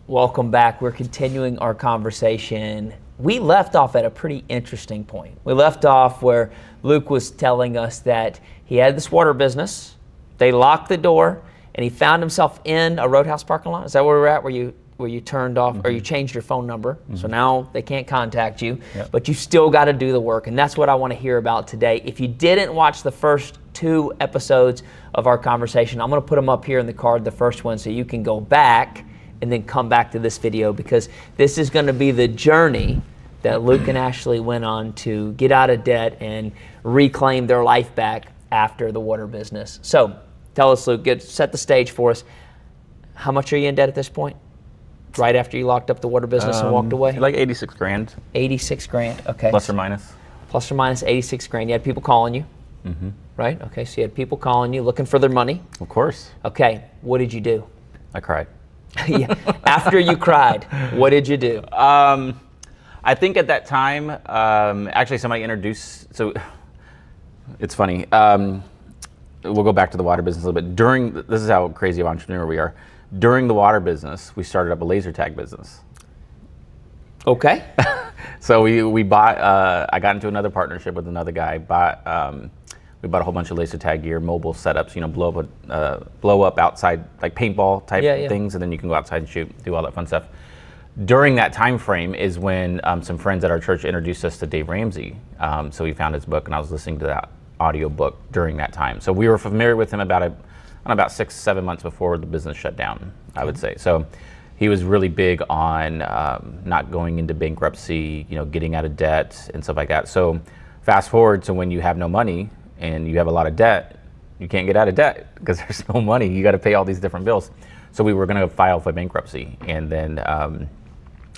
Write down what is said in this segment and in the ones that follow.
Welcome back. We're continuing our conversation. We left off at a pretty interesting point. We left off where Luke was telling us that he had this water business. They locked the door, and he found himself in a Roadhouse parking lot. Is that where we're at? Where you turned off, or you changed your phone number, so now they can't contact you, but you still got to do the work, and that's what I want to hear about today. If you didn't watch the first 2 episodes of our conversation, I'm going to put them up here in the card, the first one, so you can go back and then come back to this video, because this is going to be the journey that Luke and Ashley went on to get out of debt and reclaim their life back after the water business. So tell us, Luke, set the stage for us. How much are you in debt at this point? Right after you locked up the water business and walked away? Like 86 grand. 86 grand, okay. Plus or minus. Plus or minus 86 grand. You had people calling you, right? Okay, so you had people calling you, looking for their money. Of course. Okay, what did you do? I cried. Yeah. After you cried, what did you do? I think at that time, actually somebody introduced, so it's funny. We'll go back to the water business a little bit. This is how crazy of an entrepreneur we are. During the water business, we started up a laser tag business. Okay. So we bought, I got into another partnership with another guy, we bought a whole bunch of laser tag gear, mobile setups, blow up outside, like paintball type things, and then you can go outside and shoot, do all that fun stuff. During that time frame is when some friends at our church introduced us to Dave Ramsey. So we found his book, and I was listening to that audio book during that time. So we were familiar with him about 6-7 months before the business shut down, I would say. So he was really big on not going into bankruptcy, getting out of debt and stuff like that. So fast forward to when you have no money and you have a lot of debt, you can't get out of debt because there's no money. You got to pay all these different bills. So we were going to file for bankruptcy, and then,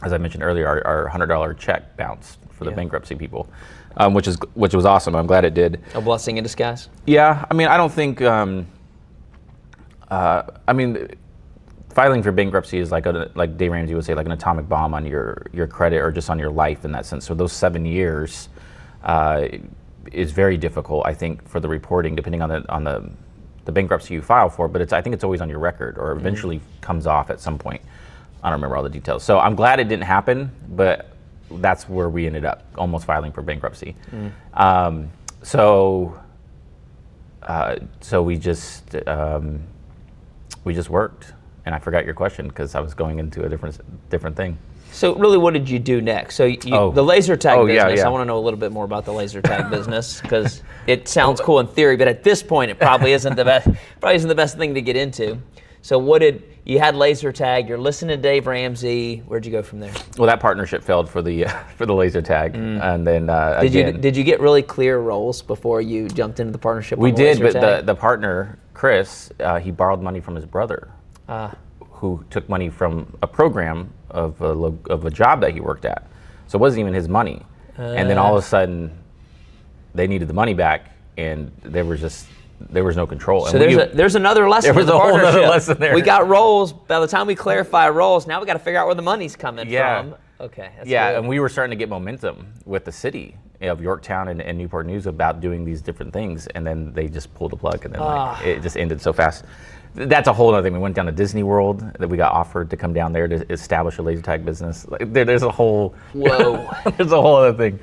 as I mentioned earlier, our $100 check bounced for the bankruptcy people, which was awesome. I'm glad it did. A blessing in disguise. Yeah, I mean, I don't think. Filing for bankruptcy is like Dave Ramsey would say, like an atomic bomb on your credit or just on your life in that sense. So those 7 years is very difficult, I think, for the reporting, depending on the bankruptcy you file for. But I think it's always on your record, or eventually comes off at some point. I don't remember all the details. So I'm glad it didn't happen, but that's where we ended up, almost filing for bankruptcy. So we just worked. And I forgot your question because I was going into a different thing. So really, what did you do next? So the laser tag business, I want to know a little bit more about the laser tag business, because it sounds cool in theory, but at this point it probably isn't the best thing to get into. So you had laser tag, you're listening to Dave Ramsey, where'd you go from there? Well, that partnership failed for the laser tag. And then Did you get really clear roles before you jumped into the partnership? We did, but the partner, Chris, he borrowed money from his brother. Who took money from a program of a job that he worked at. So it wasn't even his money. And then all of a sudden, they needed the money back, and there was no control. So there's another lesson. There was a whole other lesson there. We got roles. By the time we clarify roles, now we got to figure out where the money's coming from. Okay. That's good. And we were starting to get momentum with the city of Yorktown and Newport News about doing these different things, and then they just pulled the plug, and then it just ended so fast. That's a whole other thing. We went down to Disney World, that we got offered to come down there to establish a laser tag business. There's a whole there's a whole other thing.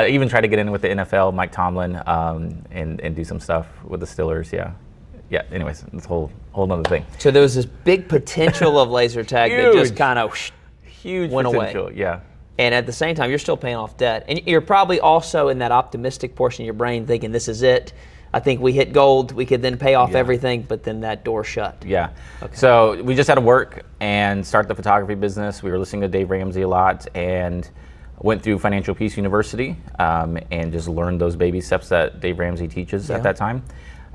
Even tried to get in with the NFL, Mike Tomlin, and do some stuff with the Steelers. Yeah. Anyways, it's a whole other thing. So there was this big potential of laser tag that just kind of huge went potential. away. Yeah. And at the same time, you're still paying off debt, and you're probably also in that optimistic portion of your brain thinking, "This is it. I think we hit gold. We could then pay off everything," but then that door shut. Yeah. Okay. So we just had to work and start the photography business. We were listening to Dave Ramsey a lot, and went through Financial Peace University and just learned those baby steps that Dave Ramsey teaches at that time.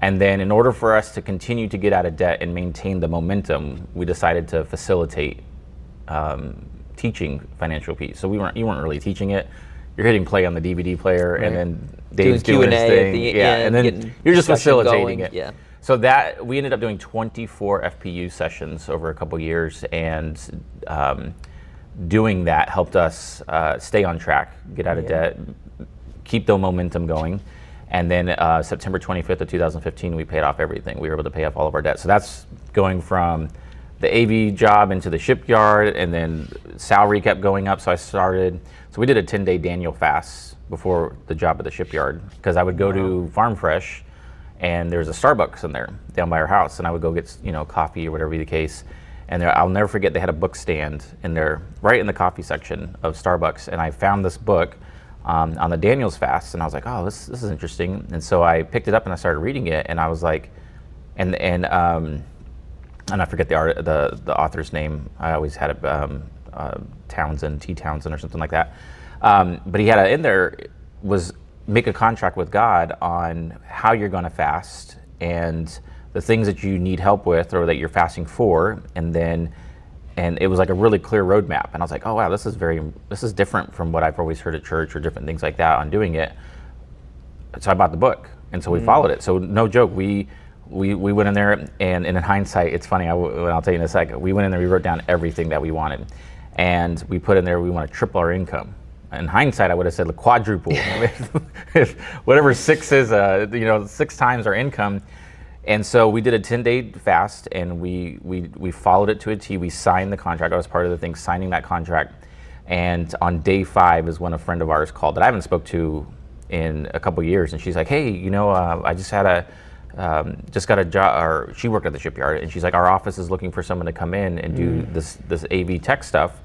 And then in order for us to continue to get out of debt and maintain the momentum, we decided to facilitate teaching Financial Peace. So you weren't really teaching it. You're hitting play on the DVD player, and then Dave's doing his thing. And then you're just facilitating it. Yeah. So that we ended up doing 24 FPU sessions over a couple years, and doing that helped us stay on track, get out of debt, keep the momentum going. And then September 25th of 2015, we paid off everything. We were able to pay off all of our debt. So that's going from the AV job into the shipyard, and then salary kept going up. So we did a 10-day Daniel fast before the job at the shipyard, because I would go to Farm Fresh, and there's a Starbucks in there down by our house, and I would go get coffee or whatever be the case. And I'll never forget, they had a book stand in there, right in the coffee section of Starbucks, and I found this book on the Daniel's fast, and I was like, oh, this is interesting. And so I picked it up and I started reading it, and I was like, and I forget the author's name. I always had it T. Townsend or something like that. But he had in there was make a contract with God on how you're going to fast and the things that you need help with or that you're fasting for, and it was like a really clear roadmap. And I was like, oh wow, this is different from what I've always heard at church or different things like that on doing it. So I bought the book, and so we followed it. So no joke, we went in there, and in hindsight, it's funny, I'll tell you in a second, we went in there, we wrote down everything that we wanted, and we put in there, we want to triple our income. In hindsight, I would have said quadruple. Whatever 6 is, 6 times our income. And so we did a 10-day fast, and we followed it to a T. We signed the contract. I was part of the thing, signing that contract. And on day 5 is when a friend of ours called that I haven't spoke to in a couple years, and she's like, hey, I just got a job, or she worked at the shipyard, and she's like, our office is looking for someone to come in and do this AV tech stuff.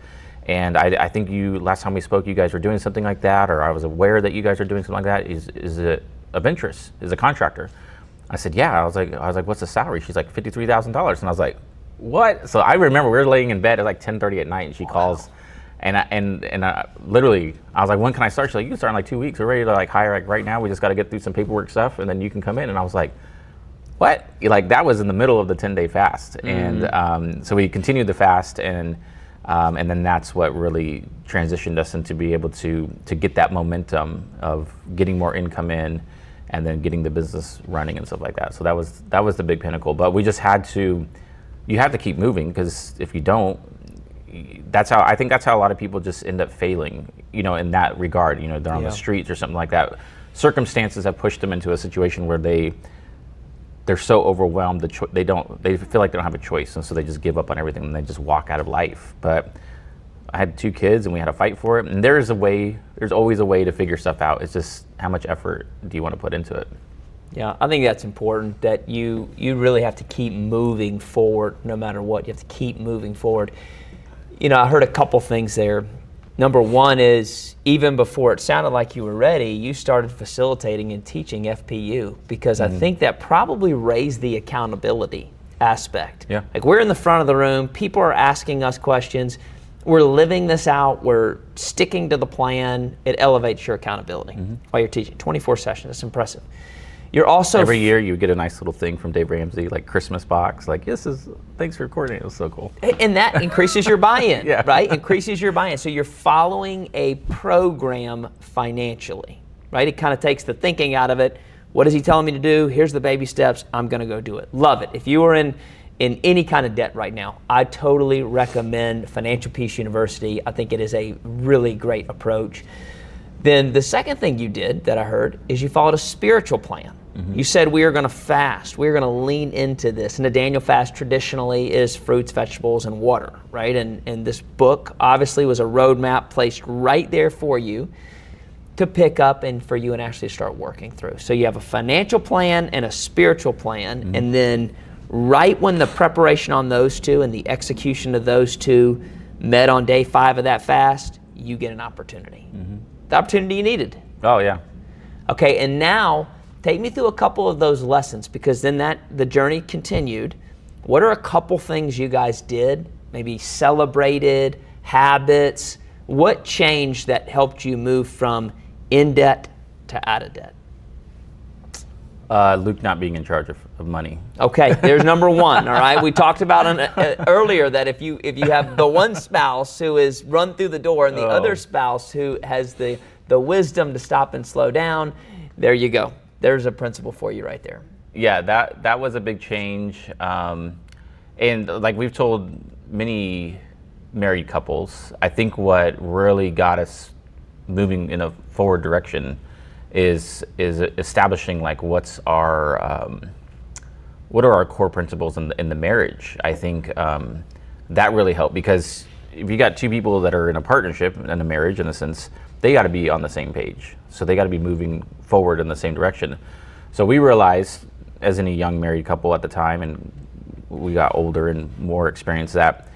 And I think last time we spoke, you guys were doing something like that, or I was aware that you guys are doing something like that. Is it of interest? Is a contractor? I said, yeah. I was like, what's the salary? She's like, $53,000. And I was like, what? So I remember we were laying in bed at like 10:30 at night, and she calls, and I literally, I was like, when can I start? She's like, you can start in like 2 weeks. We're ready to hire right now. We just got to get through some paperwork stuff, and then you can come in. And I was like, what? That was in the middle of the 10-day fast. And so we continued the fast, and then that's what really transitioned us into be able to get that momentum of getting more income in, and then getting the business running and stuff like that. So that was the big pinnacle. But we just you have to keep moving, because if you don't, I think that's how a lot of people just end up failing, in that regard. They're on the streets or something like that. Circumstances have pushed them into a situation where they're so overwhelmed that they feel like they don't have a choice, and so they just give up on everything and they just walk out of life. But I had 2 kids, and we had to fight for it. And there's always a way to figure stuff out. It's just how much effort do you want to put into it? Yeah, I think that's important, that you really have to keep moving forward no matter what. You have to keep moving forward. I heard a couple things there. Number one is, even before it sounded like you were ready, you started facilitating and teaching FPU, because I think that probably raised the accountability aspect. Yeah. We're in the front of the room, people are asking us questions, we're living this out, we're sticking to the plan. It elevates your accountability while you're teaching. 24 sessions, that's impressive. You're also every year you get a nice little thing from Dave Ramsey, like Christmas box, thanks for recording. It was so cool. And that increases your buy-in, Yeah. right? Increases your buy-in. So you're following a program financially, right? It kind of takes the thinking out of it. What is he telling me to do? Here's the baby steps. I'm going to go do it. Love it. If you are in any kind of debt right now, I totally recommend Financial Peace University. I think it is a really great approach. Then the second thing you did that I heard is you followed a spiritual plan. You said, we are going to fast. We are going to lean into this. And the Daniel fast traditionally is fruits, vegetables, and water, right? And this book obviously was a roadmap placed right there for you to pick up and for you and actually start working through. So you have a financial plan and a spiritual plan, and then right when the preparation on those two and the execution of those two met on day 5 of that fast, you get an opportunity. The opportunity you needed. Oh, yeah. Okay, and now take me through a couple of those lessons, because then the journey continued. What are a couple things you guys did, maybe celebrated, habits? What changed that helped you move from in debt to out of debt? Luke not being in charge of money. Okay, there's number one. All right, we talked about earlier that if you have the one spouse who is run through the door and the other spouse who has the wisdom to stop and slow down, there you go. There's a principle for you right there. Yeah, that was a big change, and like we've told many married couples, I think what really got us moving in a forward direction is establishing what's our what are our core principles in the marriage? I think that really helped, because if you got two people that are in a partnership and a marriage, in a sense, they got to be on the same page. So they got to be moving forward in the same direction. So we realized, as any young married couple at the time, and we got older and more experienced, that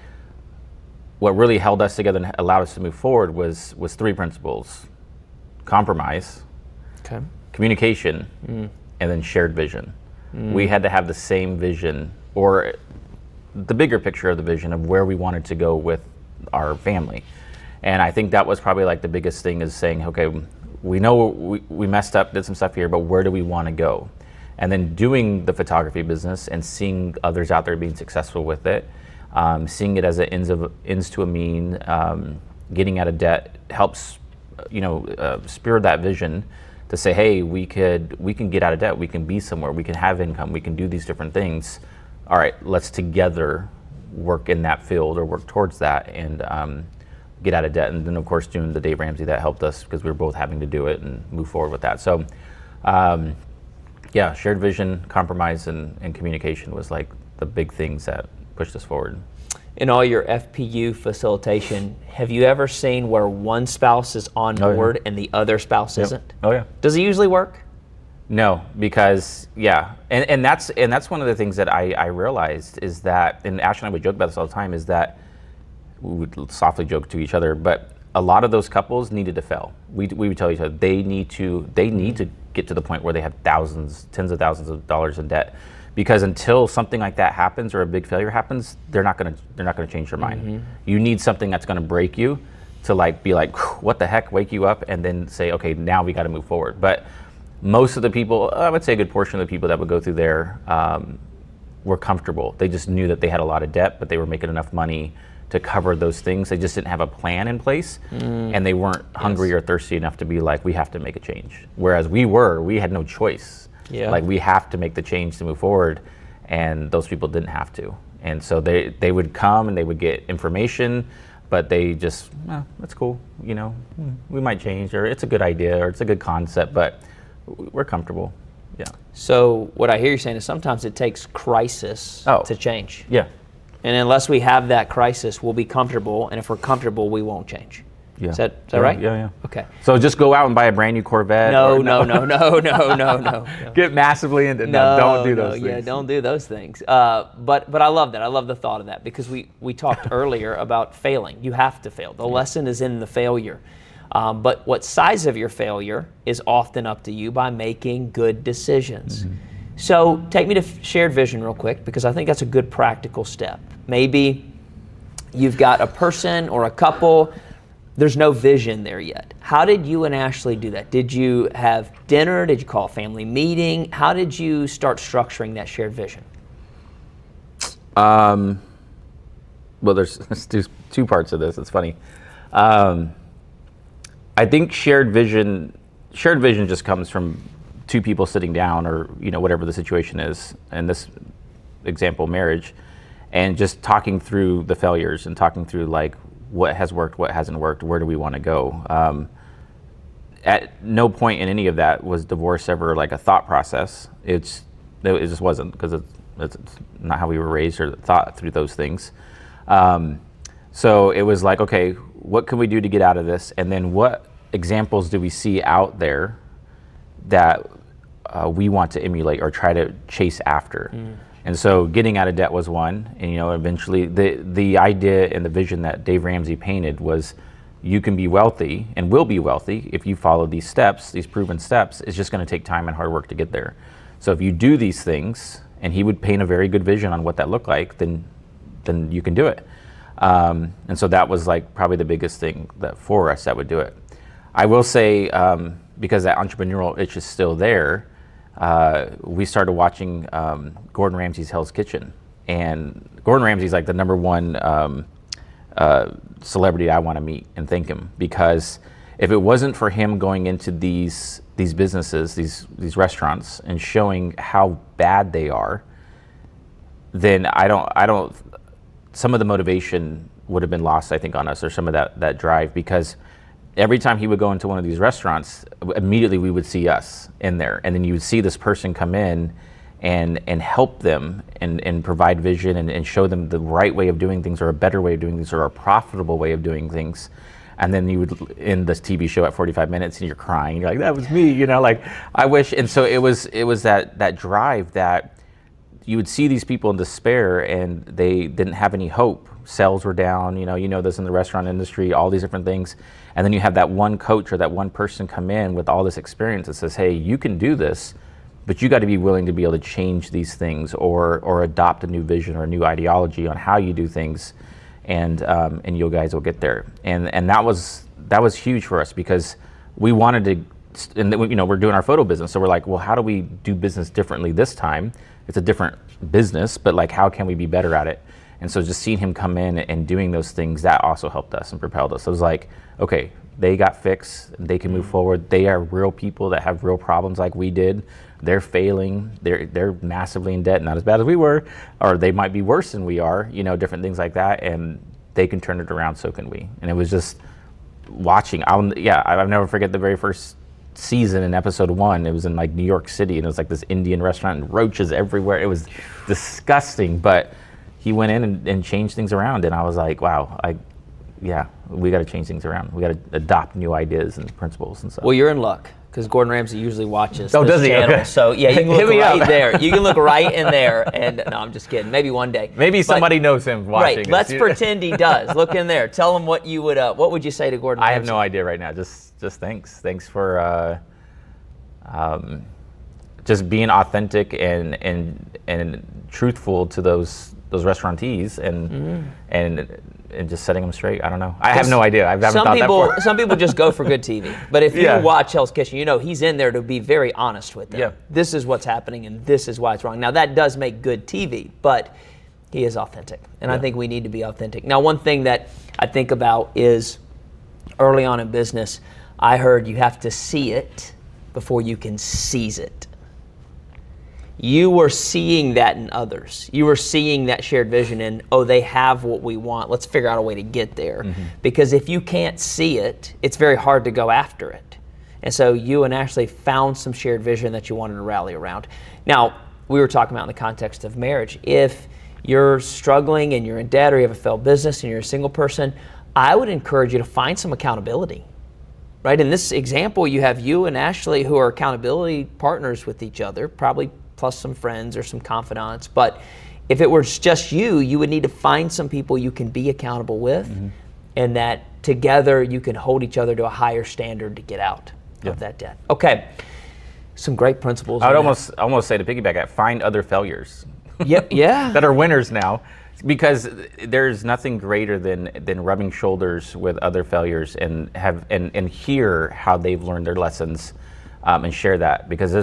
what really held us together and allowed us to move forward was three principles: compromise, okay, communication, and then shared vision. We had to have the same vision, or the bigger picture of the vision of where we wanted to go with our family. And I think that was probably like the biggest thing, is saying, okay, we know we messed up, did some stuff here, but where do we want to go? And then doing the photography business and seeing others out there being successful with it, seeing it as an ends to a mean, getting out of debt helps, spur that vision to say, hey, we can get out of debt, we can be somewhere, we can have income, we can do these different things. All right, let's together work in that field or work towards that and get out of debt. And then of course doing the Dave Ramsey, that helped us because we were both having to do it and move forward with that. So shared vision, compromise, and communication was like the big things that pushed us forward. In all your FPU facilitation, have you ever seen where one spouse is on board and the other spouse isn't? Oh yeah. Does it usually work? No, because and that's one of the things that I realized, is that, and Ash and I would joke about this all the time, is that we would softly joke to each other, but a lot of those couples needed to fail. We would tell each other they need to get to the point where they have tens of thousands of dollars in debt, because until something like that happens or a big failure happens, they're not gonna change their mind. You need something that's gonna break you to be like, what the heck, wake you up, and then say, okay, now we got to move forward. But most of the people, I would say a good portion of the people that would go through there were comfortable. They just knew that they had a lot of debt, but they were making enough money to cover those things. They just didn't have a plan in place, and they weren't hungry or thirsty enough to be like, we have to make a change. Whereas we had no choice. Yeah. Like, we have to make the change to move forward, and those people didn't have to. And so they would come and they would get information, but they just, that's cool, we might change, or it's a good idea, or it's a good concept, but we're comfortable. Yeah. So what I hear you saying is sometimes it takes crisis to change. Yeah. And unless we have that crisis, we'll be comfortable, and if we're comfortable, we won't change. Yeah. Is that right? Yeah. Okay. So just go out and buy a brand new Corvette? No. Get massively into, don't do those things. Yeah, don't do those things. But I love that. I love the thought of that, because we talked earlier about failing. You have to fail. The lesson is in the failure. But what size of your failure is often up to you by making good decisions. So take me to shared vision real quick, because I think that's a good practical step. Maybe you've got a person or a couple, there's no vision there yet. How did you and Ashley do that? Did you have dinner? Did you call a family meeting? How did you start structuring that shared vision? Well, there's two parts of this. It's funny. I think shared vision just comes from two people sitting down, or whatever the situation is, in this example, marriage, and just talking through the failures and talking through like what has worked, what hasn't worked, where do we want to go. At no point in any of that was divorce ever like a thought process. It just wasn't, because it's not how we were raised or thought through those things. So it was like, okay, what can we do to get out of this, and then what examples do we see out there that we want to emulate or try to chase after. And so getting out of debt was one, and eventually the idea and the vision that Dave Ramsey painted was, you can be wealthy and will be wealthy if you follow these steps, these proven steps. It's just going to take time and hard work to get there. So if you do these things, and he would paint a very good vision on what that looked like, then you can do it. And so that was like probably the biggest thing that for us that would do it. I will say, because that entrepreneurial itch is still there, we started watching Gordon Ramsay's Hell's Kitchen. And Gordon Ramsay's like the number one celebrity I want to meet and thank him, because if it wasn't for him going into these businesses, these restaurants, and showing how bad they are, then I don't some of the motivation would have been lost, I think, on us, or some of that drive, because every time he would go into one of these restaurants, immediately we would see us in there, and then you would see this person come in and help them and provide vision and show them the right way of doing things, or a better way of doing things, or a profitable way of doing things. And then you would end this TV show at 45 minutes and you're crying. You're like, that was me, you know, like I wish. And so it was that drive that you would see these people in despair and they didn't have any hope. Sales were down, you know this in the restaurant industry, all these different things. And then you have that one coach or that one person come in with all this experience that says, hey, you can do this, but you got to be willing to be able to change these things or adopt a new vision or a new ideology on how you do things, and you guys will get there. And that was huge for us, because we wanted to, and we're doing our photo business, so we're like, well, how do we do business differently this time? It's a different business, but like, how can we be better at it? And so just seeing him come in and doing those things, that also helped us and propelled us. So it was like, okay, they got fixed, they can move forward. They are real people that have real problems like we did. They're failing, they're massively in debt, not as bad as we were, or they might be worse than we are, different things like that, and they can turn it around, so can we. And it was just watching, I'll never forget the very first season in episode 1. It was in like New York City, and it was like this Indian restaurant and roaches everywhere. It was disgusting, but he went in and changed things around, and I was like, wow, we got to change things around. We got to adopt new ideas and principles and stuff. Well, you're in luck, because Gordon Ramsay usually watches this does he? channel. Okay. So yeah, you can look right up. there. You can look right in there. And no, I'm just kidding. Maybe one day. Maybe somebody knows him watching. Right. Let's pretend he does. Look in there. Tell him what you would. What would you say to Gordon Ramsay? I have no idea right now. Just thanks. Thanks for just being authentic and truthful to those restauratees and just setting them straight. I don't know. I have no idea. I haven't thought that far. Some people just go for good TV. But if you watch Hell's Kitchen, he's in there to be very honest with them. Yeah. This is what's happening and this is why it's wrong. Now that does make good TV, but he is authentic. And I think we need to be authentic. Now, one thing that I think about is early on in business, I heard you have to see it before you can seize it. You were seeing that in others. You were seeing that shared vision in, they have what we want. Let's figure out a way to get there. Mm-hmm. Because if you can't see it, it's very hard to go after it. And so you and Ashley found some shared vision that you wanted to rally around. Now, we were talking about in the context of marriage. If you're struggling and you're in debt, or you have a failed business and you're a single person, I would encourage you to find some accountability. Right? In this example, you have you and Ashley who are accountability partners with each other, probably plus some friends or some confidants. But if it were just you would need to find some people you can be accountable with, and that together you can hold each other to a higher standard to get out of that debt. Okay, some great principles. I would almost say, to piggyback that, find other failures. Yep, yeah. that are winners now, because there's nothing greater than rubbing shoulders with other failures and hear how they've learned their lessons, and share that, because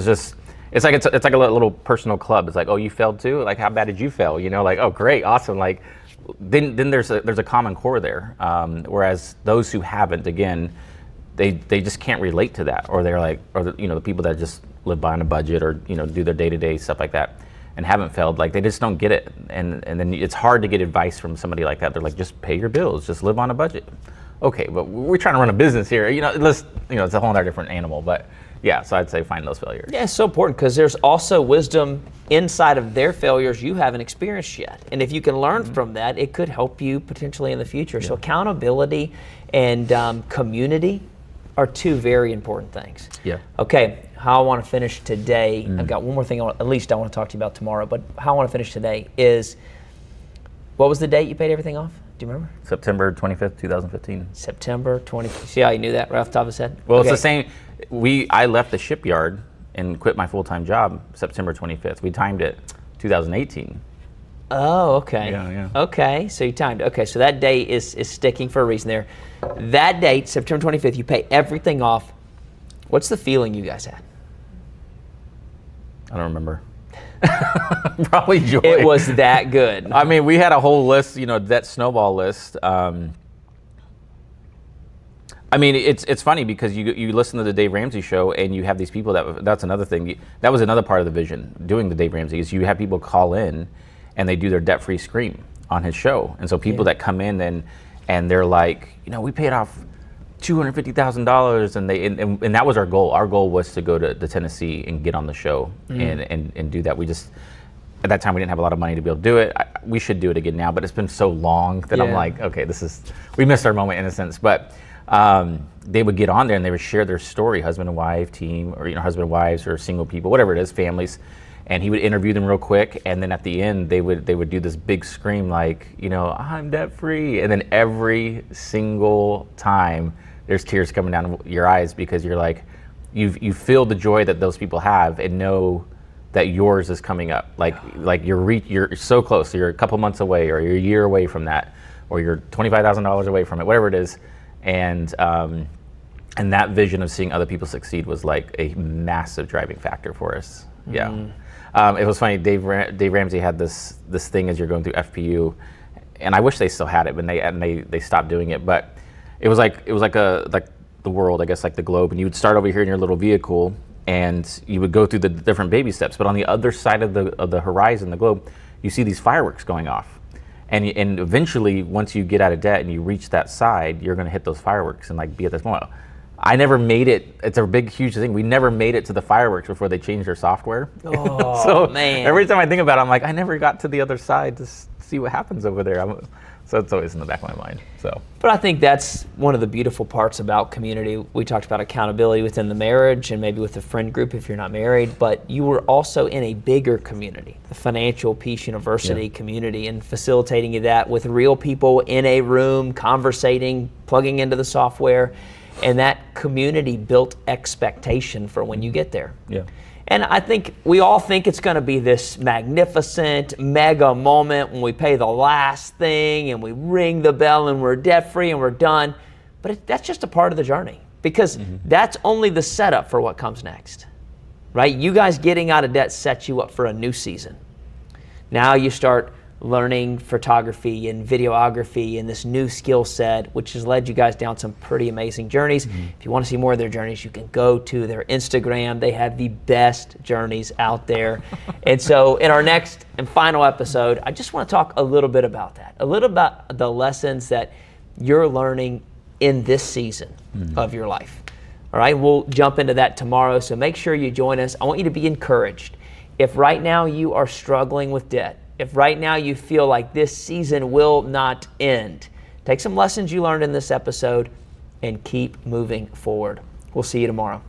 it's like a little personal club. It's like, oh, you failed too? Like, how bad did you fail? Like, oh, great, awesome. Like, then there's a common core there. Whereas those who haven't, again, they just can't relate to that, or they're like, or the people that just live by on a budget, or do their day-to-day stuff like that, and haven't failed. Like, they just don't get it, and then it's hard to get advice from somebody like that. They're like, just pay your bills, just live on a budget. Okay, but we're trying to run a business here. It's a whole other different animal, but. Yeah, so I'd say find those failures. Yeah, it's so important, because there's also wisdom inside of their failures you haven't experienced yet. And if you can learn from that, it could help you potentially in the future. Yeah. So accountability and community are two very important things. Yeah. Okay, how I want to finish today, I've got one more thing I want to talk to you about tomorrow, but how I want to finish today is, what was the date you paid everything off? Do you remember? September 25th, 2015. September 25th. See how you knew that right off the top of his head? Well, okay. It's the same. I left the shipyard and quit my full-time job September 25th. We timed it 2018. Oh, okay. Yeah. Okay, so you timed it. Okay, so that date is sticking for a reason there. That date, September 25th, you pay everything off. What's the feeling you guys had? I don't remember. Probably joy. It was that good. I mean, we had a whole list, that snowball list. I mean, it's funny, because you listen to the Dave Ramsey show, and you have these people that's another thing. That was another part of the vision, doing the Dave Ramsey, is you have people call in and they do their debt-free scream on his show. And so people that come in and they're like, we paid off $250,000, and that was our goal. Our goal was to go to Tennessee and get on the show and do that. We just, at that time, we didn't have a lot of money to be able to do it. We should do it again now, but it's been so long that I'm like, okay, we missed our moment in a sense. But they would get on there and they would share their story, husband and wife team, or husband and wives, or single people, whatever it is, families. And he would interview them real quick, and then at the end they would do this big scream like, I'm debt free, and then every single time there's tears coming down your eyes, because you're like, you feel the joy that those people have and know that yours is coming up. Like you're so close. So you're a couple months away, or you're a year away from that, or you're $25,000 away from it, whatever it is. And that vision of seeing other people succeed was like a massive driving factor for us. Yeah. It was funny. Dave Ramsey had this thing as you're going through FPU, and I wish they still had it, but they stopped doing it. But it was like the world, I guess, like the globe, and you would start over here in your little vehicle, and you would go through the different baby steps. But on the other side of the horizon, the globe, you see these fireworks going off, and eventually, once you get out of debt and you reach that side, you're going to hit those fireworks and like be at this moment. I never made it. It's a big, huge thing. We never made it to the fireworks before they changed their software. Oh, so man. Every time I think about it, I'm like, I never got to the other side to see what happens over there. So it's always in the back of my mind. But I think that's one of the beautiful parts about community. We talked about accountability within the marriage and maybe with the friend group if you're not married, but you were also in a bigger community, the Financial Peace University community, and facilitating that with real people in a room, conversating, plugging into the software. And that community built expectation for when you get there. Yeah. And I think we all think it's going to be this magnificent, mega moment when we pay the last thing and we ring the bell and we're debt free and we're done. But that's just a part of the journey, because that's only the setup for what comes next, right? You guys getting out of debt sets you up for a new season. Now you start learning photography and videography and this new skill set, which has led you guys down some pretty amazing journeys. If you want to see more of their journeys, you can go to their Instagram. They have the best journeys out there. And so in our next and final episode, I just want to talk a little bit about that, a little about the lessons that you're learning in this season of your life. All right, we'll jump into that tomorrow, so make sure you join us. I want you to be encouraged. If right now you are struggling with debt, if right now you feel like this season will not end, take some lessons you learned in this episode and keep moving forward. We'll see you tomorrow.